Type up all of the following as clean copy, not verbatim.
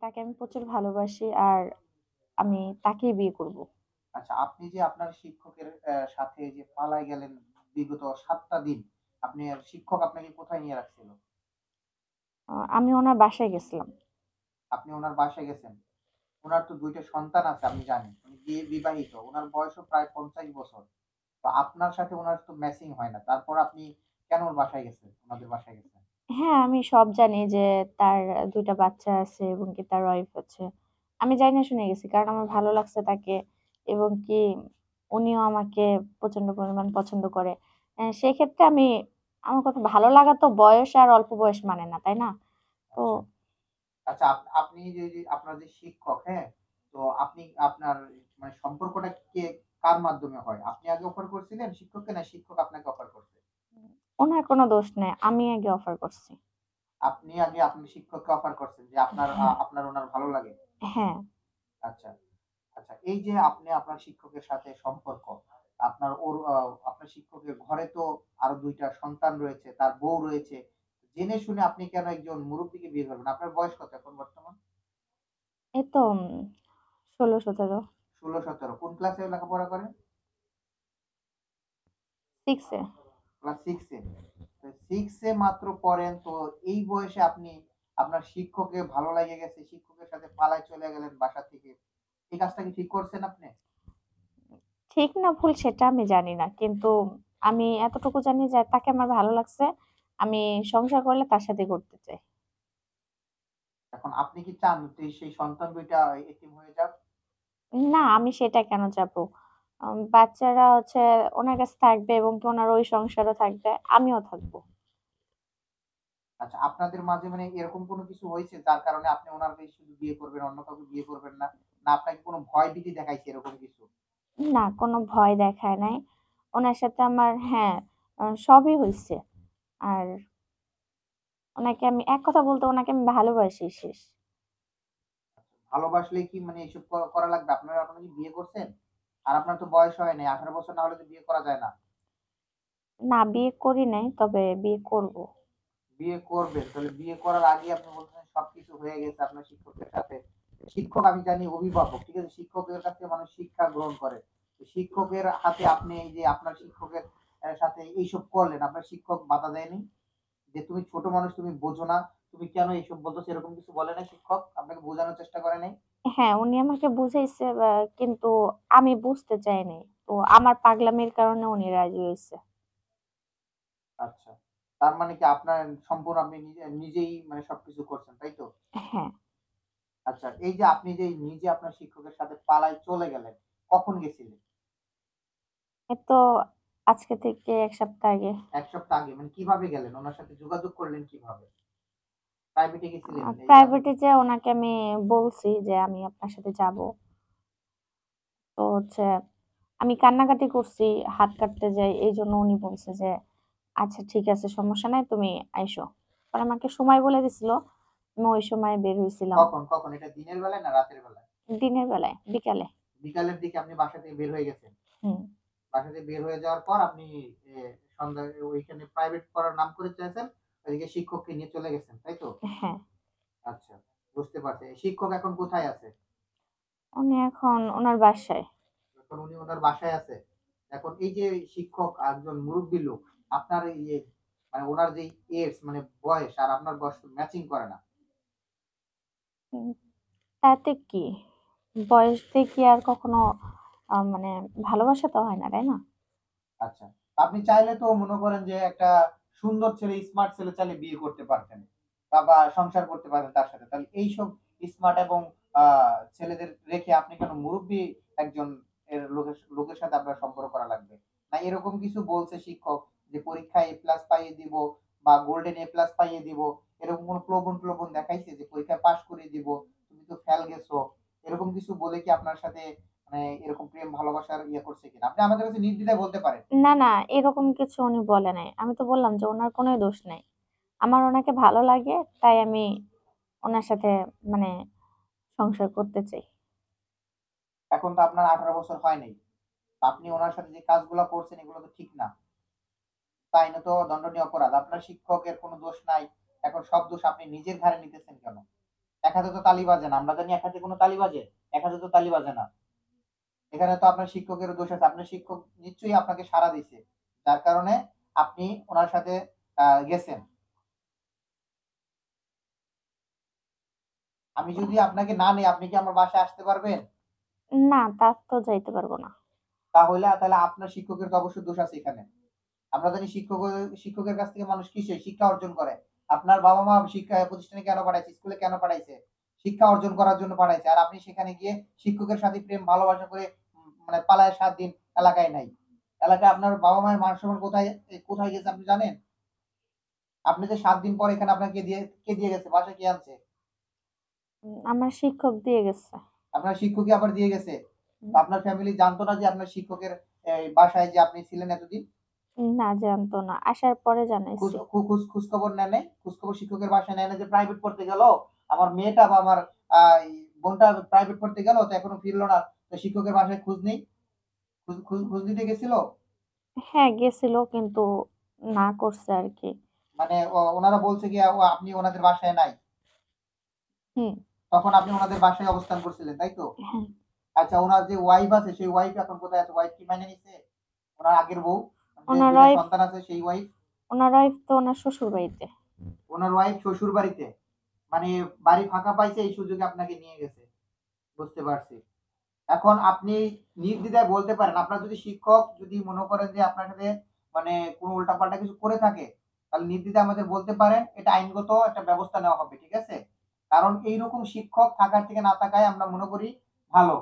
তাকে আমি প্রচুর ভালোবাসি আর আমি তাকেই বিয়ে করব। আচ্ছা, আপনি যে আপনার শিক্ষকের সাথে যে পালায় গেলেন বিগত ৭ টা দিন, শিক্ষক আপনাকে কোথায় নিয়ে রাখছিল? আমি ওনার বাসায় গেছিলাম। আপনি উনার বাসায় গেছেন। উনার তো ২ টা সন্তান আছে আমি জানি। উনি বিবাহিত। উনার বয়সও প্রায় ৫০ বছর। তো আপনার সাথে উনার তো ম্যাচিং হয় না। তারপর আপনি কেন ওর বাসায় গেছেন? উনাদের বাসায় গেছেন? হ্যাঁ, আমি সব জানি যে তার ২ টা বাচ্চা আছে এবং কি তার ওয়াইফ আছে। আমি জাইনা শুনে গেছি। কারণ আমার ভালো লাগছে তাকে এবং কি উনিও আমাকে প্রচন্ড পরিমাণ পছন্দ করে। সেক্ষেত্রে আমার কথা ভালো লাগা তো বয়স আর অল্প বয়স মানে না, তাই না? তো আচ্ছা। আচ্ছা, আপনি যে আপনার যে শিক্ষক, হ্যাঁ? তো আপনি আপনার মানে সম্পর্কটা কার মাধ্যমে হয়? আপনি আগে অফার করছিলেন শিক্ষককে, না শিক্ষক আপনাকে অফার করছে? উনার কোনো দোষ নাই। আমি আগে অফার করছি। আপনি আগে আপনার শিক্ষককে অফার করছেন যে হ্যাঁ, আপনার উনার ভালো লাগে। হ্যাঁ। আচ্ছা, আচ্ছা। এই যে আপনি আপনার শিক্ষকের সাথে সম্পর্ক, আপনার ওর আ আপনার শিক্ষকের ঘরে তো আরো ২ টা সন্তান রয়েছে, তার বউ রয়েছে। জেনে শুনে আপনি কেন একজন মুরুব্বিকে বিয়ে করবেন? আপনার বয়স কত এখন বর্তমান? এই তো ১৬-১৭ ১৬-১৭। কোন ক্লাসে লেখাপড়া করেন? 6 এ। ক্লাস 6 এ। তো 6 এ মাত্র পড়েন, তো এই বয়সে আপনি আপনার শিক্ষককে ভালো লেগে গেছে, শিক্ষকের সাথে পালায় চলে গেলেন বাসা থেকে। এই কাজটা কি ঠিক করছেন আপনি? ঠিক না ভুল সেটা আমি জানি না। কিন্তু আমি এতটুকু জানি যে তাকে আমার ভালো লাগছে। আমি সংসার করলে তার সাথেই করতে চাই। এখন আপনি কি চান যে সেই সন্তান ২ টা এতিম হয়ে যাক? না আমি সেটা কেন চাবো? বাচ্চারা হচ্ছে উনার কাছে থাকবে এবং কি উনার ওই সংসারও থাকবে, আমিও থাকবো। আচ্ছা, আপনাদের মাঝে মানে এরকম কোনো কিছু হয়েছে যার কারণে আপনি উনাকে শুধু বিয়ে করবেন, অন্য কাউকে বিয়ে করবেন না? না আপনাকে কোনো ভয়-ভীতি দেখাইছে এরকম কিছু? না কোনো ভয় দেখায় নাই। উনার সাথে আমার হ্যাঁ, সবই হইছে। আর উনাকে আমি এক কথা বলতে উনাকে আমি ভালোবাসি শেষ। ভালোবাসলেই কি মানে এসব করা লাগবে? আপনারা কি বিয়ে করছেন? আর আপনার তো বয়স হয় নাই। ১৮ বছর না হলে তো বিয়ে করা যায় না। না বিয়ে করি নাই, তবে বিয়ে করব। বিয়ে করবেন। তাহলে বিয়ে করার আগেই আপনি বলতেছেন সবকিছু হয়ে গেছে আপনার শিক্ষকের সাথে। শিক্ষক আমি জানি অভিভাবক, ঠিক আছে? শিক্ষকের কাছ থেকে মানুষ শিক্ষা গ্রহণ করে। তো শিক্ষকের হাতে আপনি এই যে আপনার শিক্ষকের সাথে এইসব করলেন, আপনার শিক্ষক বাধা দেয়নি? যে তুমি ছোট মানুষ, তুমি বোঝো না, তুমি কেন এইসব বলতেছো, এরকম কিছু বলে নাই শিক্ষক? আপনাকে বোঝানোর চেষ্টা করে নাই? হ্যাঁ, উনি আমাকে বুঝাইছে কিন্তু আমি বুঝতে চাইনি। তো আমার পাগলামির কারণে উনি রাজি হইছে। আচ্ছা। তার মানে কি আপনার সম্পূর্ণ আপনি নিজেই মানে সবকিছু করছেন, তাই তো? হ্যাঁ, আচ্ছা, এই যে আপনি যে নিজে আপনার শিক্ষকের সাথে পালায় চলে গেলেন, কখন গেছিলেন? এই তো আজকে থেকে ১ সপ্তাহ আগে। ১ সপ্তাহ আগে। মানে কিভাবে গেলেন? উনার সাথে যোগাযোগ করলেন কিভাবে? প্রাইভেট এ গেছিলেন? এই যে আপনি প্রাইভেটে যেয়ে উনাকে আমি বলছি যে আমি আপনার সাথে যাবো। তো হচ্ছে আমি কান্নাকাটি করছি, হাত কাটতে যাই। এইজন্য উনি বলছে যে, "আচ্ছা ঠিক আছে সমস্যা নাই তুমি আইসো।" পরে আমাকে সময় বলে দিছিল। আমি ওই সময়ে বের হইছিলাম। কখন? এটা দিনের বেলায় না রাতের বেলায়? দিনের বেলায়, বিকালে। বিকালের দিকে আপনি বাসা থেকে বের হয়ে গেছেন। হুম, বাসা থেকে বের হয়ে যাওয়ার পর আপনি এ সন্ধ্যায় ওইখানে প্রাইভেট পড়ার নাম করে চেয়েছেন। ওইদিকে শিক্ষককে নিয়ে চলে গেছেন, তাই তো? হ্যাঁ। আচ্ছা, বুঝতে পারছি। শিক্ষক এখন কোথায় আছে? উনি এখন উনার বাসায়। এখন উনি উনার বাসায় আছে। এখন এই যে শিক্ষক একজন মুরুব্বি লোক, আপনার এই যে মানে উনার যে এজ মানে বয়স আর আপনার বয়স তো ম্যাচিং করে না। উম তাতে কি? বয়স দিয়ে কি আর কখনো মানে ভালোবাসা তো হয় না, তাই না? আচ্ছা। আপনি চাইলে তো মনে করেন যে একটা সুন্দর ছেলে, স্মার্ট ছেলে চাইলে বিয়ে করতে পারতেন। বা সংসার করতে পারতেন তার সাথে। তাহলে এইসব স্মার্ট এবং আ ছেলেদের রেখে আপনি কেন মুরুব্বি একজন লোকের সাথে আপনার সম্পর্ক করা লাগবে? না এরকম কিছু বলছে শিক্ষক যে পরীক্ষায় এ প্লাস পাইয়ে দিব বা গোল্ডেন এ প্লাস পাইয়ে দিব। এরকম কোন প্রলোভন-টলোভন দেখাইছে যে পরীক্ষায় পাস করিয়ে দিব, তুমি তো ফেল গেছো। এরকম কিছু বলে কি আপনার সাথে মানে এরকম প্রেম ভালোবাসার করছে কিনা? আপনি আমাদের কাছে নির্দ্বিধায় বলতে পারেন। না, না এরকম কিছু উনি বলে নাই। আমি তো বললাম যে উনার কোনই দোষ নাই। আমার উনাকে ভালো লাগে তাই আমি উনার সাথে মানে সংসার করতে চাই। এখন তো আপনার ১৮ বছর হয় নাই। আপনি উনার সাথে যে কাজগুলা করছেন এগুলো তো ঠিক না। তা আইনত দন্ডনীয় অপরাধ। আপনার শিক্ষকের কোনো দোষ নাই। এখন সব দোষ আপনি নিজের ঘাড়ে নিতেছেন কেন? এক হাতে তো তালি বাজে না। আমরা জানি এক হাতে কোনো তালি বাজে? এক হাতে তো তালি বাজে না। এখানে তো আপনার শিক্ষকেরও দোষ আছে। আপনার শিক্ষক নিশ্চয়ই আপনাকে সাড়া দিছে। যার কারণে আপনি উনার সাথে গেছেন। আমি যদি আপনাকে না নেই, আপনি কি আমার বাসায় আসতে পারবেন? না, তা তো যাইতে পারবো না। তাহলে আপনার শিক্ষকের তো অবশ্যই দোষ আছে এখানে। আমরা জানি শিক্ষকের কাছ থেকে মানুষ কিসে শিক্ষা অর্জন করে। আপনার বাবা-মা শিক্ষা প্রতিষ্ঠানে কেন পাঠাইছে? স্কুলে কেন পাঠাইছে? শিক্ষা অর্জন করার জন্য পাঠাইছে। আর আপনি সেখানে গিয়ে শিক্ষকের সাথে প্রেম ভালোবাসা করে মানে পালায় ৭ দিন এলাকায় নাই। এলাকায় আপনার বাবা-মায়ের মান-সম্মান কোথায় গেছে আপনি জানেন? আপনি যে ৭ দিন পর এখানে আপনাকে কে দিয়ে গেছে? বাসায় কে আনছে? আমার শিক্ষক দিয়ে গেছে। আপনার শিক্ষকই আবার দিয়ে গেছে। তো হুম। আপনার ফ্যামিলি জানতো না যে আপনার শিক্ষকের বাসায় যে আপনি ছিলেন এতদিন? না, জানতো না। আসার পরে খোঁজ জানাইছি। খু খোঁজ খোঁজখবর নেয় নাই? খোঁজখবর শিক্ষকের বাসায় নেয় না যে প্রাইভেট পড়তে গেল, আমার মেয়েটা বা আমার আ বোনটা প্রাইভেট পড়তে গেল তো এখনো ফিরল না। তো শিক্ষকের বাসায় খোঁজ নেই? খোঁজ নিতে গেছিল? হ্যাঁ, গেছিল কিন্তু না করছে আরকি। মানে ওনারা বলছে কি আপনি ওনাদের বাসায় নাই। হুম, তখন আপনি ওনাদের বাসায় অবস্থান করছিলেন, তাই তো? হ্যাঁ। আচ্ছা উনার যে ওয়াইফ আছে সেই ওয়াইফ এখন কোথায় আছে? ওয়াইফ কি মাইনে নিছে? উনার আগের বউ? যে উনার ২ টা ওয়াইফ সন্তান আছে সেই ওয়াইফ? উনার ওয়াইফ তো উনার শ্বশুরবাড়িতে। উনার ওয়াইফ শ্বশুরবাড়িতে। মানে বাড়ি ফাঁকা পাইছে এই সুযোগে আপনাকে নিয়ে গেছে। বুঝতে পারছি। এখন আপনি নির্দ্বিধায় বলতে পারেন, আপনার যদি শিক্ষক যদি মনে করেন যে আপনার সাথে মানে কোনো উল্টাপাল্টা কিছু করে থাকে, তাহলে নির্দ্বিধায় আমাদের বলতে পারেন। এটা আইনগত একটা ব্যবস্থা নেওয়া হবে। ঠিক আছে? কারণ এইরকম শিক্ষক থাকার থেকে না থাকাই আমরা মনে করি ভালো।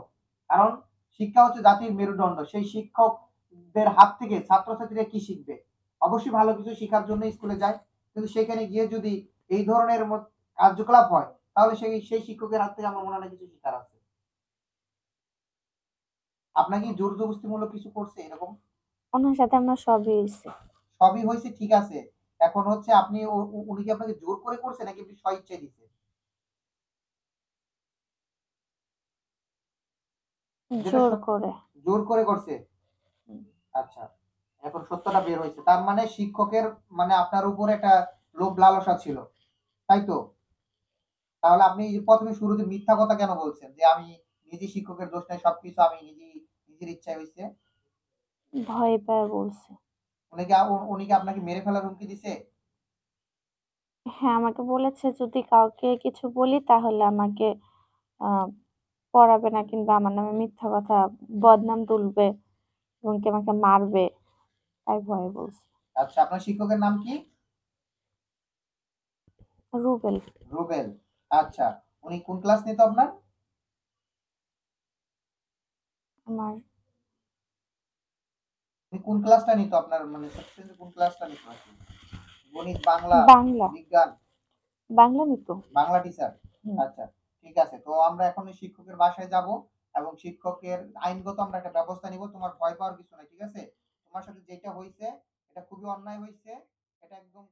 কারণ শিক্ষা হচ্ছে জাতির মেরুদণ্ড। সেই শিক্ষকদের হাত থেকে ছাত্রছাত্রীরা কি শিখবে? অবশ্যই ভালো কিছু শিখার জন্য স্কুলে যায়। কিন্তু সেখানে গিয়ে যদি এই ধরনের কার্যকলাপ হয়, তাহলে সেই শিক্ষকের হাত থেকে আমার মনে হয় না কিছু শিখার আছে। আপনার কি জোর জবরদস্তিমূলক কিছু করছে এরকম? উনার সাথে আমার সবই হইছে। সবই হইছে ঠিক আছে। এখন হচ্ছে আপনি উ উ উনি কি আপনাকে জোর করে করছে নাকি আপনি স্বইচ্ছায় দিছে? যেটা জোর করে। জোর করে করছে? হুম। আচ্ছা। এখন সত্যটা বের হইছে। তার মানে শিক্ষকের মানে আপনার উপরে একটা লোভ লালসা ছিল। তাই তো? তাহলে আপনি এই যে ১ম এ শুরুতে মিথ্যা কথা কেন বলছেন? যে আমি নিজে শিক্ষকের দোষ নাই, সবকিছু আমি নিজের ইচ্ছায় হইছে। ভয় পায় বলছে। উনি কি আপনাকে মেরে ফেলার হুমকি দিছে? হ্যাঁ, আমাকে বলেছে যদি কাউকে কিছু বলি তাহলে আমাকে আ পড়াবে না কিংবা আমার নামে মিথ্যা কথা বদনাম তুলবে এবং কি আমাকে মারবে। তাই ভয়ে বলছে। আচ্ছা, আপনার শিক্ষকের নাম কি? রুবেল রুবেল। আচ্ছা। উনি কোন ক্লাস নিত আপনার? আমার উনি কোন ক্লাসটা নিত আপনার মানে সেকশনে কোন ক্লাসটা নিত আরকি? গণিত, বাংলা, বাংলা, বিজ্ঞান, বাংলা নিত। বাংলা টিচার? হুম। আচ্ছা, ঠিক আছে। তো আমরা এখন ওই শিক্ষকের বাসায় যাবো এবং শিক্ষকের আইনগত আমরা একটা ব্যবস্থা নিবো। তোমার ভয় পাওয়ার কিছু নাই, ঠিক আছে? তোমার সাথে যেটা হইছে এটা খুবই অন্যায় হইছে। এটা একদম